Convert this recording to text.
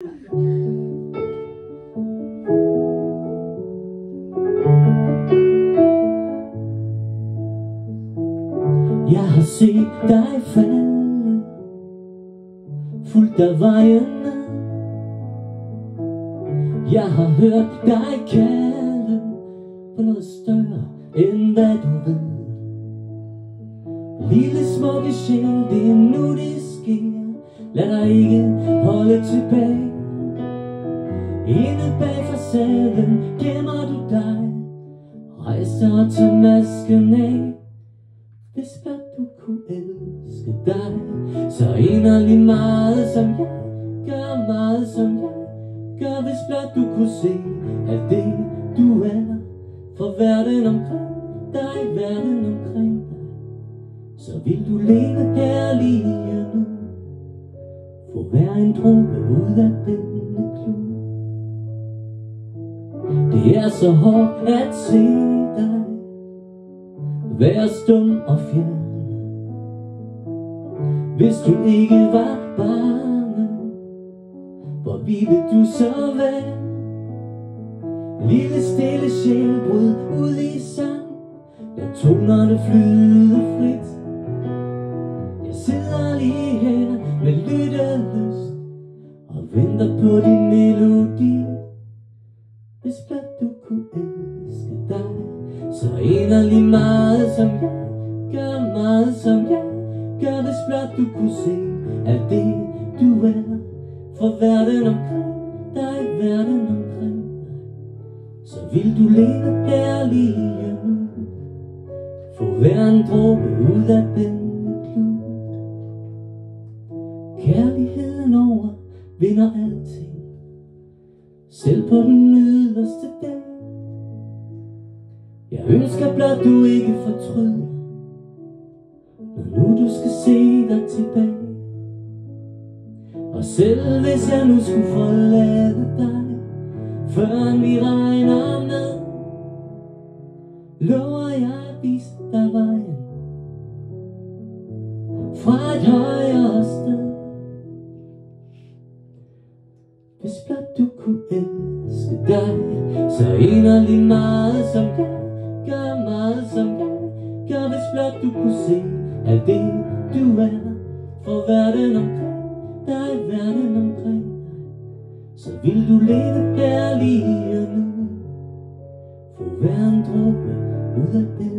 Jeg har set dig falde, fulgt af vejen ned. Jeg har hørt dig kalde på noget større end hvad du ved. Lille smukke sjæl, det er nu det sker. Lad dig ikke holde tilbage. Inde bag facaden gemmer du dig. Rejs dig og tag masken af. Hvis blot du kunne elske dig så inderligt meget som jeg gør, meget som jeg gør. Hvis blot du kunne se alt det du er for verden omkring dig, verden omkring dig, så vil du leve her lige nu. Få hver en dråbe ud af denne klud. Det er så hårdt at se dig være stum og fjern. Hvis du ikke var bange, hvor ville du så være? Lille stille sjæl, bryd ud i sang. Lad tonerne flyde frit. Jeg sidder lige her med lyttelyst og venter på din melodi. Hvis blot du kunne elske dig så inderligt meget som jeg gør, meget som jeg gør. Hvis blot du kunne se alt det du er for verden omkring dig, verden omkring dig, så vil du leve her lige nu. Få hver en dråbe ud af denne klud. Kærligheden overvinder alting, selv på den yderste dag. Jeg ønsker blot du ikke fortryder, når nu du skal se dig tilbage. Og selv hvis jeg nu skulle forlade dig, før vi regner med, lover jeg at vise dig vejen fra et højere sted. Hvis blot du kunne elske dig så inderligt meget som jeg gør, meget som jeg gør. Hvis blot du kunne se alt det du er for verden omkring dig, verden omkring dig, så vil du leve her lige nu. Få hver en dråbe ud af det